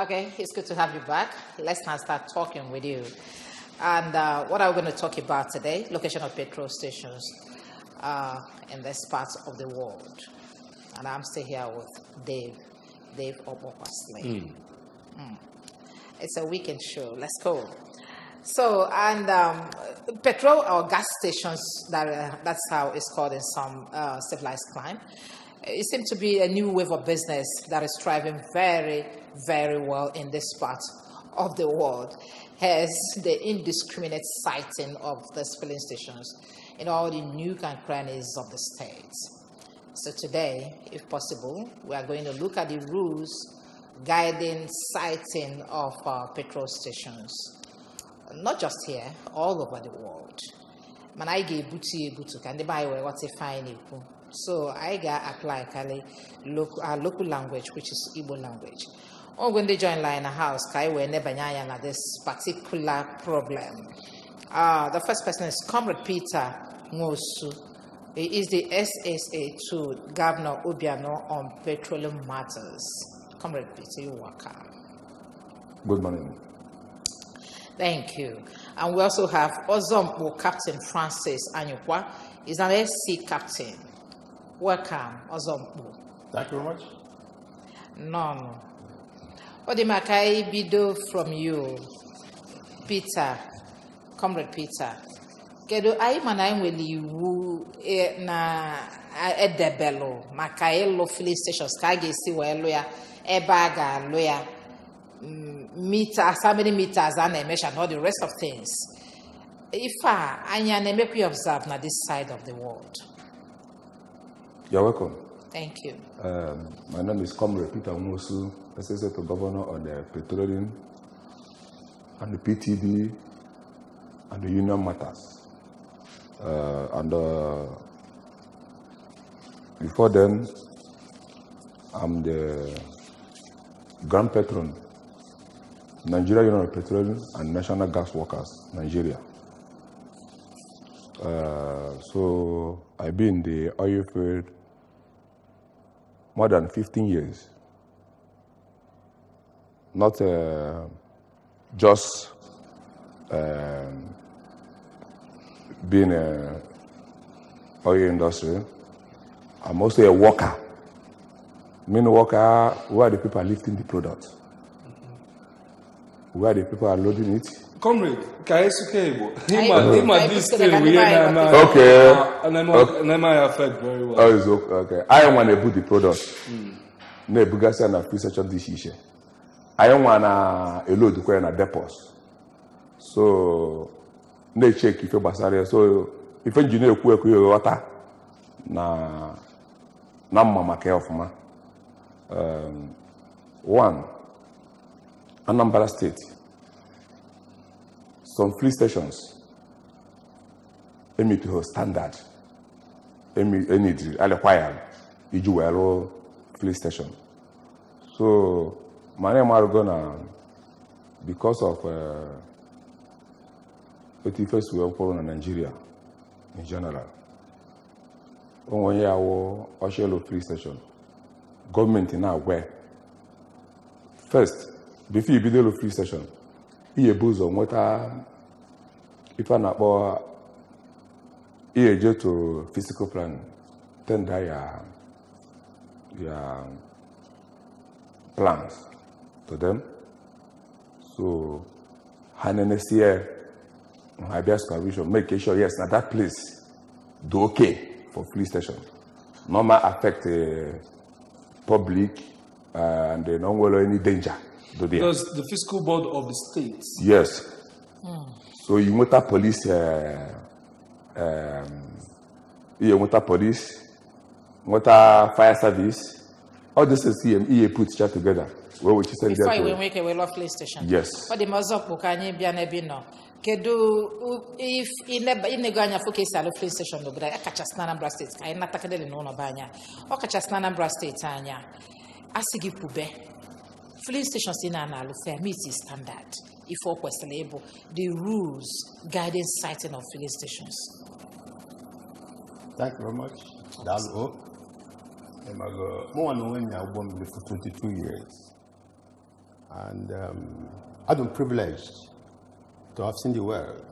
Okay, it's good to have you back. Let's now start talking with you. And what are we going to talk about today? Location of petrol stations in this part of the world. And I'm still here with Dave Obokwasle. It's a weekend show. Let's go. So, and petrol or gas stations, that's how it's called in some civilized clime. It seems to be a new wave of business that is thriving very, very well in this part of the world. Has the indiscriminate siting of these filling stations in all the nook and crannies of the states. So today, if possible, we are going to look at the rules guiding siting of petrol stations. Not just here, all over the world. Man, I get butu can they buy what's a fine. So I got apply local language, which is Igbo language. Or when they join line a house, kai we never na this particular problem. The first person is Comrade Peter Ngosu. He is the SSA to Governor Obiano on petroleum matters. Comrade Peter, you welcome. Good morning. Thank you. And we also have Ozompo Captain Francis Anyukwa. He's an SC captain. Welcome, Ozompo. Thank you very much. No. Odimakai Bido from you, Peter, Comrade Peter. Kedu ai manai weli wu na edebelo makaelo filling stations kage si we loya ebaga loya meters, how many meters and measure and all the rest of things. If anya na make we observe na this side of the world. You're welcome. Thank you. My name is Comrade Peter Ngosu, Assistant to Governor on the Petroleum and the PTB and the Union Matters. Before then, I'm the Grand Patron, Nigeria Union of Petroleum and National Gas Workers, Nigeria. So I've been in the oil field more than 15 years. Not just being a oil industry. I'm also a worker. Mean worker, where the people are lifting the product, where the people are loading it. Comrade, Kaisuke, this thing we affect very well. Oh, it's okay. I don't want to put the product. Ne bugasa na free section this issue. I don't want to load the coin at depots. So, ne check if you basari. So, if engineer kuwe water na mama care of ma. One, Anambra State. Some free stations emit to standard. Any required. Ijuwero free station. So my name is gonna because of 81st world in Nigeria in general. One year our free station. Government is now aware. First, before you build a free station, you boost on water. If I'm not you to physical plan, then your plans to them. So, HNSCA, Habeas Supervision, make sure yes, now that place do okay for free station. Normal affect public and they don't want any danger. Because the fiscal board of the states. Yes. So you motor police, motor fire service, all this is EA put each together. Where we send before you make a well police station. Yes. What the Mazop can you be an ebino? Kedu if in the Ganya focus at the police station, no, I catch a Anambra State. I not take it in Banya. Or catch a Anambra State, Tanya. Asigi Pube. Filling stations in Anna fair meets standard. If all question able, the rules guiding siting of filling stations. Thank you very much. That's all. More than when I won for 22 years. And I've been privileged to have seen the world.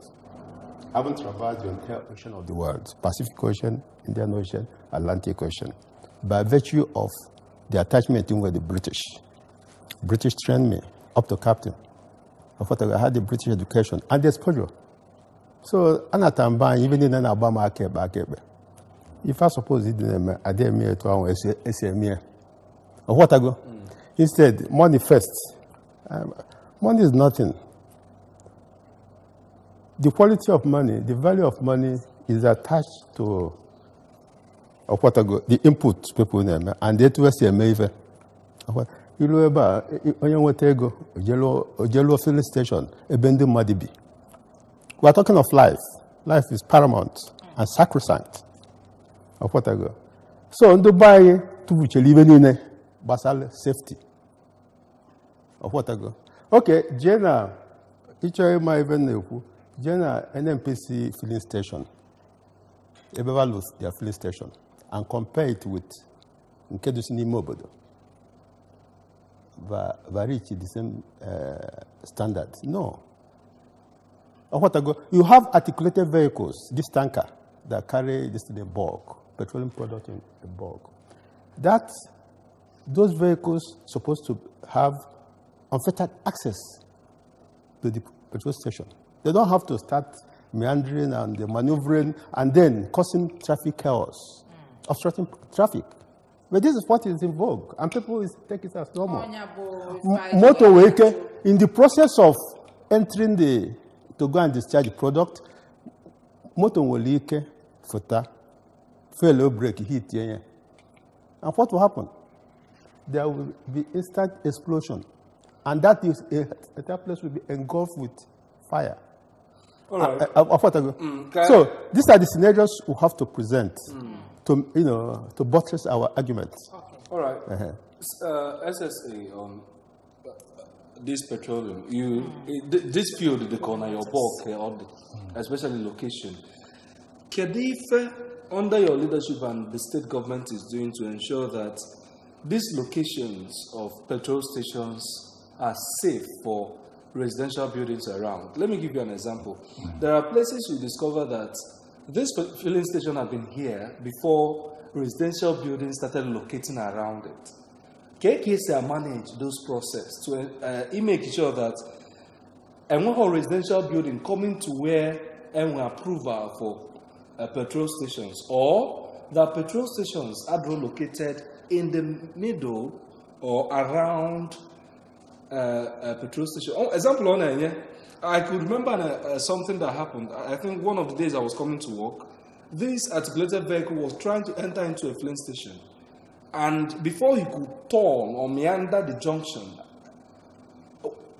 I haven't traversed the entire ocean of the world, Pacific Ocean, Indian Ocean, Atlantic Ocean, by virtue of the attachment with the British. British trained me up to captain. I had the British education and the exposure. So, Anatamba, even in an Obama, if I suppose it didn't, I didn't mean to SME. What I go? Instead, money first. Money is nothing. The quality of money, the value of money is attached to what I go, the input people name, and they to say maybe. You know about Ojelo filling station, Ebendu Madibi. We are talking of life. Life is paramount and sacrosanct. Of what I go. So in Dubai, to which even in basal safety. Of what I go. Okay, Jenna, each of my even Jenna NMPC filling station. Evaluate their filling station and compare it with Nkedusini Mobodo. Reach the same standards. No. What I go, you have articulated vehicles, this tanker that carry this in a bulk, petroleum product in a bulk. Those vehicles supposed to have unfettered access to the petrol station. They don't have to start meandering and maneuvering and then causing traffic chaos, obstructing traffic. But this is what is in vogue, and people take it as normal. Motorway, in the process of entering to go and discharge the product, motorway fota, fail break, hit, and what will happen? There will be instant explosion, and that place will be engulfed with fire. All right. So these are the scenarios we have to present to buttress our arguments. Okay. All right. SSA on this petroleum, this field they call your bulk, especially location. Kedife, under your leadership and the state government is doing to ensure that these locations of petrol stations are safe for residential buildings around. Let me give you an example. There are places you discover that this filling station has been here before residential buildings started locating around it. KKC manage those processes to make sure that and one residential building coming to where and approval for petrol stations, or the petrol stations are located in the middle or around petrol station. Example on I could remember something that happened. I think one of the days I was coming to work, this articulated vehicle was trying to enter into a filling station, and before he could turn or meander the junction,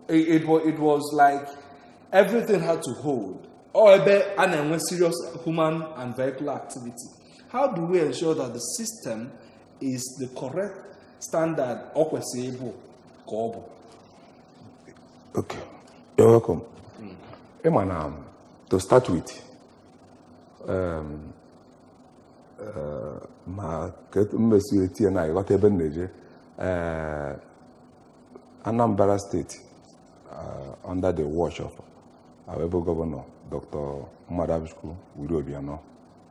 it was like everything had to hold. Or a serious human and vehicular activity. How do we ensure that the system is the correct standard or Okay, you're welcome. To start with, Anambra State, under the watch of our able governor, Dr. Madabsku Wirobiano,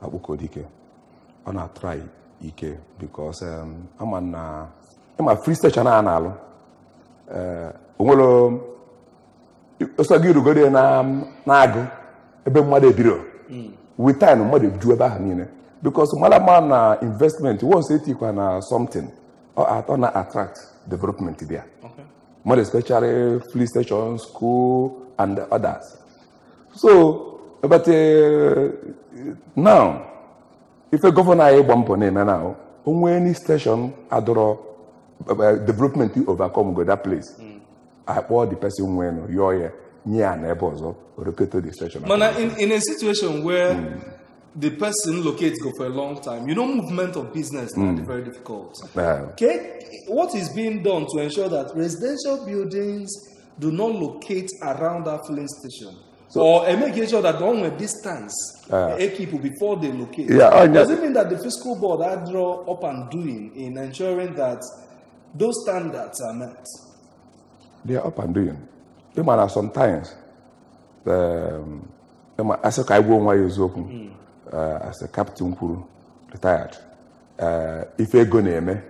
Abukodike, on a try Ike, because I'm a free station. Also, you go there na ebe mmadụ ebiro with time mmadụ ebido ebe ahụ niile because mmadụ investment once etikwa na something or na attract development there. Okay. More especially police stations, school and others. So but now if a governor is one now any station adoro development overcome go that place. I bought the person when you're here near a neighbors or located the station. But in a situation where the person locates go for a long time, movement of business is very difficult. Okay, what is being done to ensure that residential buildings do not locate around that filling station? So, or making sure that one with distance people before they locate. Yeah, does it mean that the fiscal board are draw up and doing in ensuring that those standards are met? they are up and doing. Sometimes, as a Kaiwo as a captain who retired, if you're going to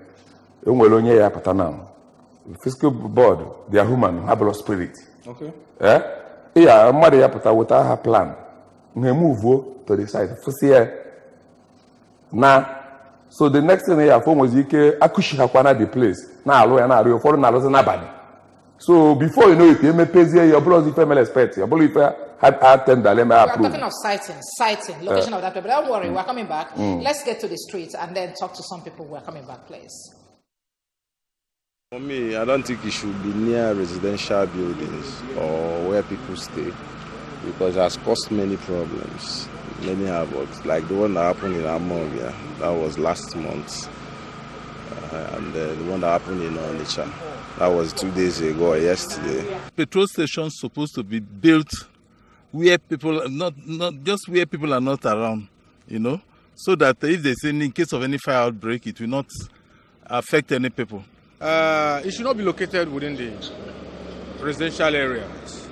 fiscal board, they are human, have a spirit. Okay. Yeah, mother yapata without her plan. We move to the side. Now, so the next thing I phone was Akushi Hakwana the place. Now, Loyana, for nobody. So before you know it, you may pay your brother's family expect. Your brother had attended them. We are talking of sighting, location of that people. Don't worry, we're coming back. Let's get to the streets and then talk to some people who are coming back, please. For me, I don't think it should be near residential buildings or where people stay because it has caused many problems, many havoc, like the one that happened in Anambra, that was last month, and the one that happened in Onitsha, that was 2 days ago or yesterday. Petrol stations supposed to be built where people are not just where people are not around, so that if there's in case of any fire outbreak, it will not affect any people. It should not be located within the residential areas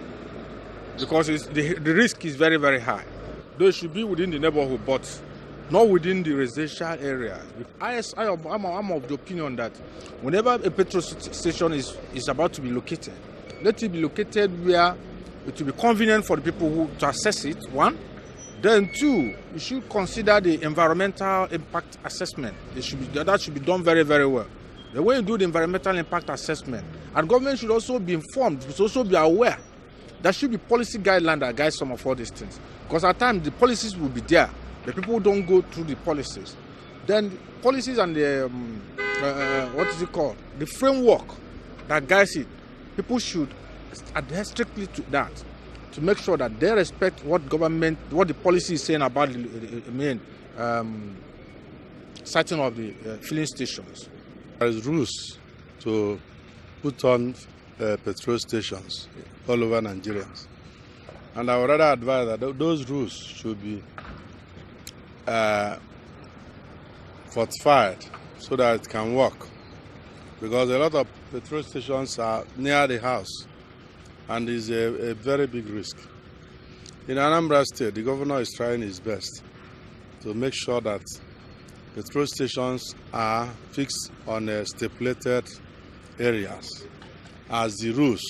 because the risk is very, very high. Though it should be within the neighborhood, but not within the residential areas. I'm of the opinion that whenever a petrol station is about to be located, let it be located where it will be convenient for the people to access it, one. Then two, you should consider the environmental impact assessment. That should be done very, very well. The way you do the environmental impact assessment, and government should also be informed, should also be aware. There should be policy guidelines that guide some of all these things. Because at times the policies will be there, but people don't go through the policies. Then the policies and the, the framework that guides it, people should adhere strictly to that to make sure that they respect what the policy is saying about the siting of the filling stations. There is rules to put on petrol stations all over Nigerians. And I would rather advise that those rules should be fortified so that it can work. Because a lot of petrol stations are near the house and is a very big risk. In Anambra State, the governor is trying his best to make sure that petrol stations are fixed on stipulated areas as the rules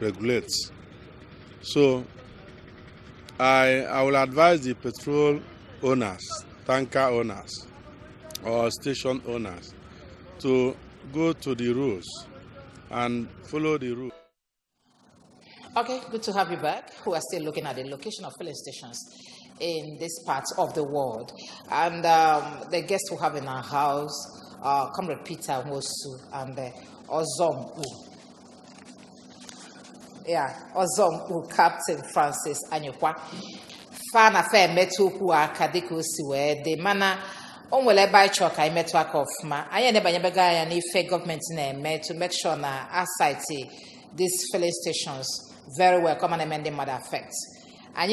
regulates. So I will advise the petrol owners, tanker owners, or station owners to go to the rules and follow the rules. Okay, good to have you back. We are still looking at the location of filling stations in this part of the world. And the guests we have in our house, Comrade Peter Mosu and Ozom. Ozom Captain Francis Anyokwa. Fana fe metu ku akadiko siwe de mana onwele by truck I met work of ma. I never bega and if government name to make sure na aside these filling stations very well come and amending matter effects. And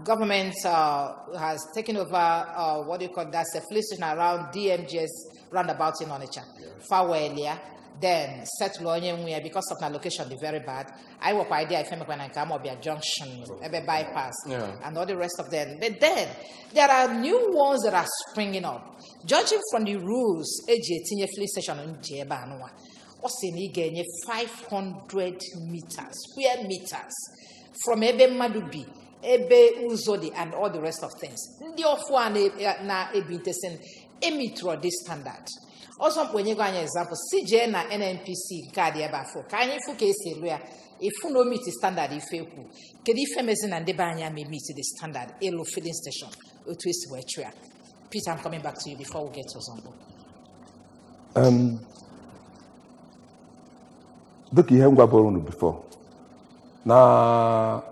government has taken over what do you call that? A filling station around DMGS roundabout in Onitsha. Far earlier. Then settle on you because of the location be very bad. I work idea if I'm going to come up a junction, a bypass, and all the rest of them. But then there are new ones that are springing up. Judging from the rules, AJ filling station in Jebanwa, Osini gain 500 meters, square meters from Ebe Madubi, Ebe Uzodi, and all the rest of things. The of one na ebintesen emitro this standard. Also, when you go an example, CJ na NNPC card yabafo. Can you focus here? If you no meet the standard, if you can, if you and the banya may meet the standard, a low filling station, or twist where you are. Peter, I'm coming back to you before we get to example. Look, you haven't got before. Now,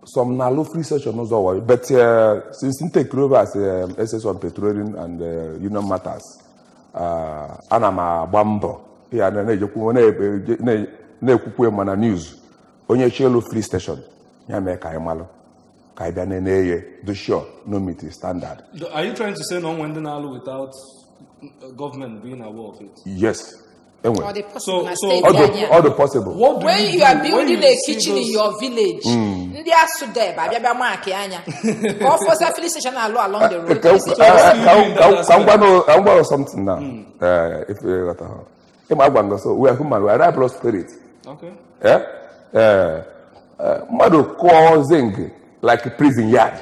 some low free session knows all, but since you take over as SS on petroleum and union matters, Anama Bambo, here and then news. Onye chelo free station, Yameka Malo, Kaidanene, the sure, no meeting standard. Are you trying to say no when without government being aware of it? Yes. Or the possible. All the possible. When you are building a kitchen in your village, ndị asụ there, ba bịa mark anya. Go for filling station along the road. I'm going to something now. If you got so we are human. We are right plus spirit. Okay. Yeah. Mado causing like a prison yard.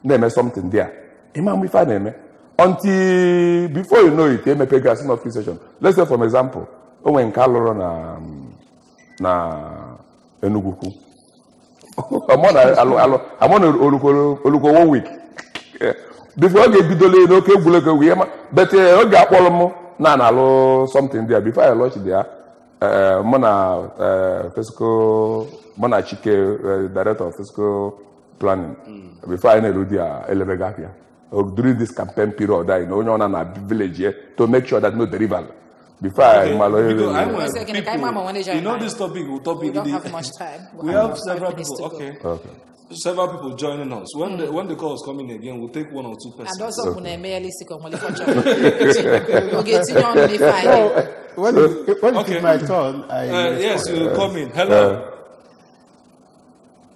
Name something there. Imam we find name. Until before you know it, you may pay gas in office session. Let's say, for example, when Kaloro na Enuguku. I'm on Oluko 1 week. Before I get bidole, no ke buleke we but I got all na something there. Before I launch there, mona fiscal mona chike director of fiscal planning. Before I know there, Elevegapia. During this campaign period, you know, on a village here to make sure that no derival. Before you know this topic, we don't have much time. We have several people. Okay. Several people joining us. When the call is coming again, we'll take 1 or 2 persons. And also, when it's my turn, yes, you will come in. Hello.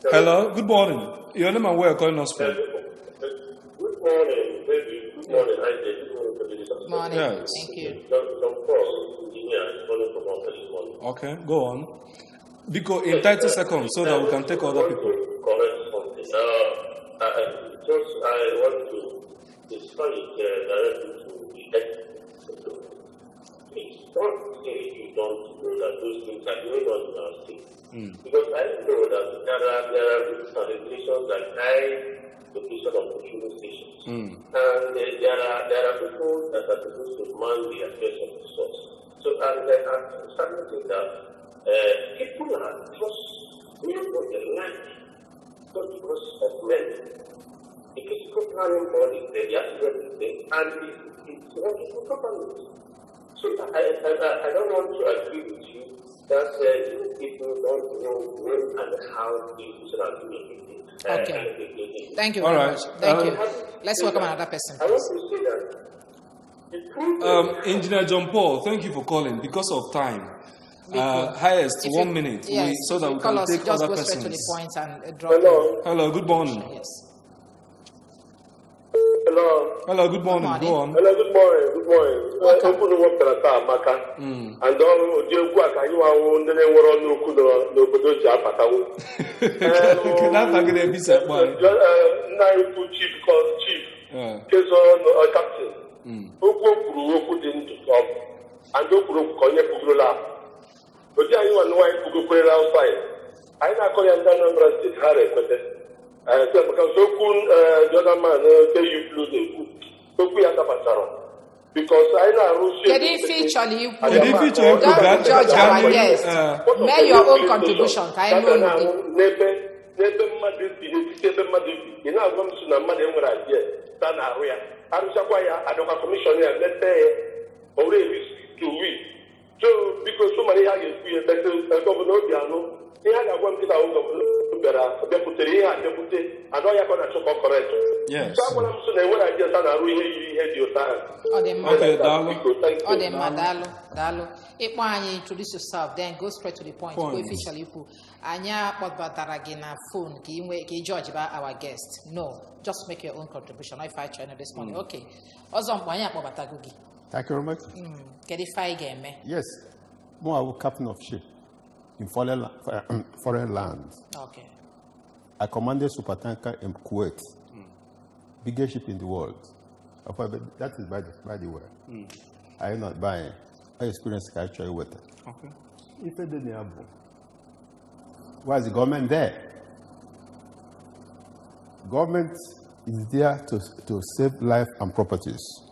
Hello. Good morning. Your name and where you're calling us from? Good morning, baby. Good morning, Isaac. Good morning. Yes. Thank you. Okay, go on. Because in 30 seconds, so that we can take other people. Correct something. I want to discuss it directly to the expert. Please don't say you don't know that those things are going on in our state. Because I know that there are rules and regulations that guide the position of the fueling stations. And there are people that are supposed to man the affairs of the source. So, and I'm starting to think that people are just near for the land, not because of men. The physical planning body, the accident is there, and it's working properly. So, I don't want to agree with you that people don't know when and how the issue are doing it. Okay. Thank you very much. Thank you. Let's welcome another person. I want to say that Engineer John Paul, thank you for calling. Because of time, highest 1 minute, yes, so that we can take just other go straight persons. to the point and drop. Hello, good morning. Yes. Hello, good morning. Go on. Hello, good morning. Good morning. And all the work I know on the chief, captain. And I call Anambra State so because the other man tell you because I know Did feature you? Don't judge our guest. Make your own contribution. I know. So because so many have Yes. Introduce yourself, then go straight to the point. Go officially put Anya Potbataragina phone, judge about our guest. No, just make your own contribution. If I try this morning, okay. Also, Wanya Potbatagugi. Thank you very much. Get it fire game, Yes. More captain of ship in foreign lands. Okay. I commanded supertanker in Kuwait, biggest ship in the world. That is by the way. I am not buying. I experienced actually with it. Okay. If it didn't happen, why is the government there? Government is there to save life and properties.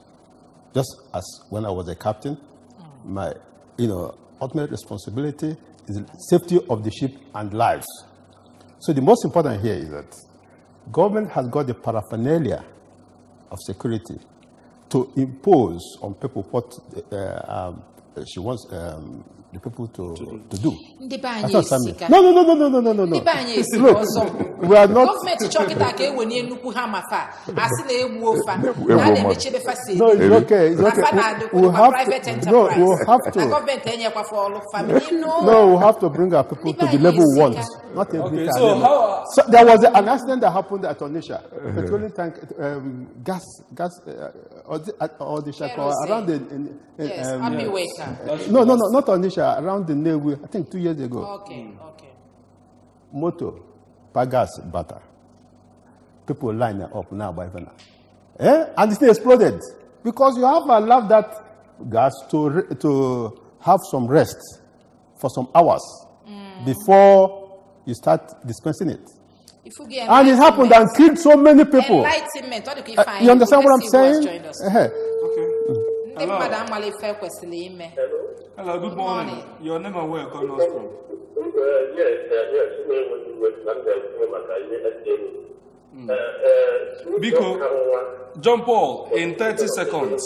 Just as when I was a captain, my ultimate responsibility is the safety of the ship and lives. So the most important here is that government has got the paraphernalia of security to impose on people what she wants the people to do. Ndị be That's anyị not something. esika. No. Ndị be anyị esika Look, ọzọ. we are not. Gọọmenti chọkịta ka ewenye nnukwu ha mafa asị na egbu ofa na a na-emechebe fasi. No, it's okay. It's Na okay. fa na-adịkwa We na have private to. enterprise. No, we have to. Na gọọmenti enyekwa for ọlụ family No, we have to bring our people to the level we want. Not a Okay, bit so level. how? So there was an accident that happened at Onisha. Petroleum tank, gas, or the Shako, around the. Yes, Abiweka. No, not Onisha, around the Newe, I think 2 years ago. Okay. Moto, Pagas, Bata. People line up now by Vena. And it exploded. Because you have allowed that gas to have some rest for some hours before you start dispensing it. And it happened and killed so many people. Enlightenment. What do you find? You understand what I'm saying? Okay. Hello. Hello, good morning. Your name and where you calling us from? Biko, John Paul, in 30 seconds.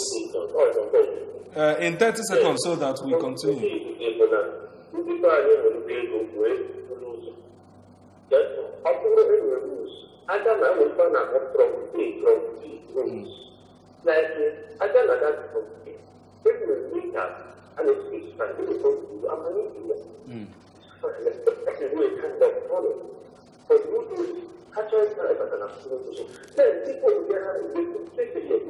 In 30 seconds so that we continue.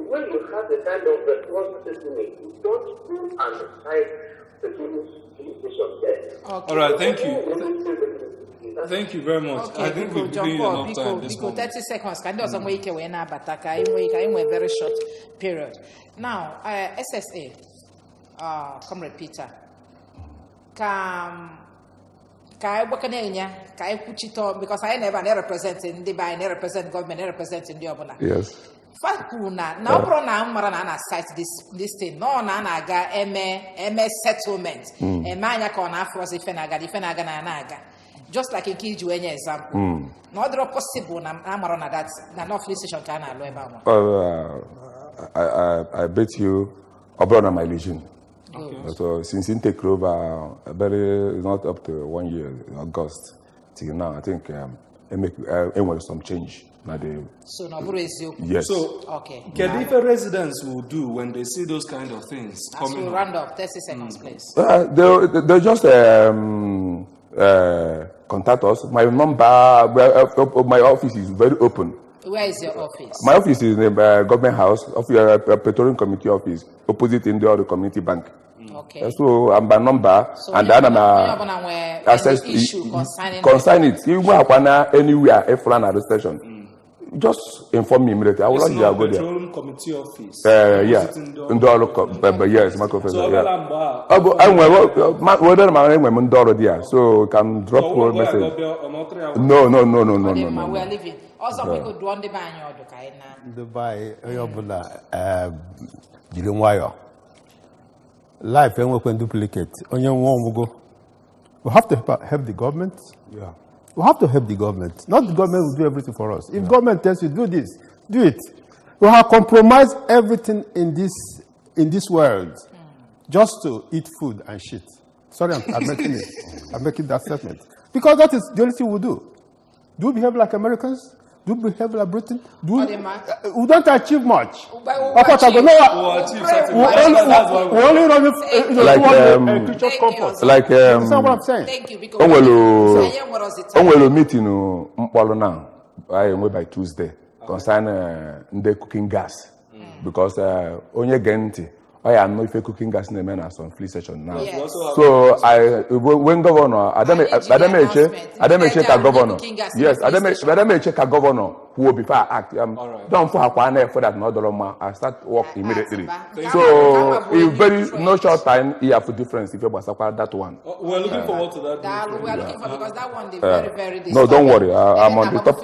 When you have the kind of responses you make, you don't go and decide the solution there. All right, thank you. Thank you very much. Okay, I think we've given you enough time this Biko, morning. 30 seconds. Can do some way you can bataka in a very short period. Now, SSA, Comrade Peter, I work in I put it on because I never represent in the I represent government, I represent in the Obana. Yes. Fakuna, now Brona Marana cite this thing. No, Nanaga, MS settlement, and Mania Afros if Fenaga Naga. Just like in Kijuenya example. No other possible Namarona that's not free station can I bet you Obrona my legion. So since in take over, not up to 1 year in August till now, I think it make some change. So no yes. So okay. Kedife residents will do when they see those kind of things coming up? Round up 30 seconds, please. They just contact us. My number, my office is very open. Where is your office? My office is in the government house, Petrol committee office, opposite in the other community bank. Okay. So I'm by number, so and then I'm access the issue concerning it. You go anywhere, if run at the station. Just inform me immediately. I will not go there. Petroleum committee office. Yeah. In the yes, my confessor. Yeah. So can drop a message. No. We are leaving. Also, we could do on the banyo. Dubai, Oyobula, Jilimwayo. Life and we can duplicate. On your one go. We have to help the government. Yeah. We have to help the government. Not the government will do everything for us. If government tells you do this, do it. We have compromised everything in this world just to eat food and shit. Sorry, I'm making it. I'm making that statement. Because that is the only thing we do. Do we behave like Americans? Do we behave like Britain? We don't achieve much. We only run creature comfort. Like that's what I'm saying. Thank you. Onwelo meeting Mpolo now. I went by Tuesday concerning the cooking gas because onye genti. I am not cooking gas in the men as on free session now. Yes. So when governor, Adame check a governor. Yes, Adame check a governor who will be far act. Don't for for that no dollar. I start work immediately. So if very no short time, you have a difference if you was that one. We're looking forward to that. We are looking for because that one is very no, don't worry. I'm on the top.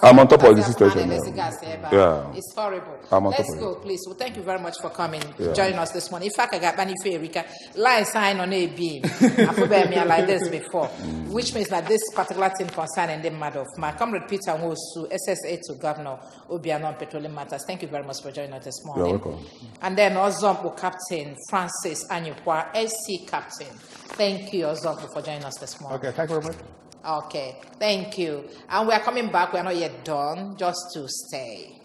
I'm on top of the situation. Yeah, it's horrible. Let's go, please. Well, thank you very much for coming. Join us this morning. In fact, I got Bani Ferika line sign on a beam. I've been like this before, which means that this particular thing concerning the matter of my comrade Peter Wosu, SSA to Governor Obiano on Petroleum Matters. Thank you very much for joining us this morning. You're welcome. And then Ozombo Captain Francis Anyukwa, SC Captain. Thank you, Ozombo, for joining us this morning. Okay, thank you very much. Okay, thank you. And we are coming back. We are not yet done. Just to stay.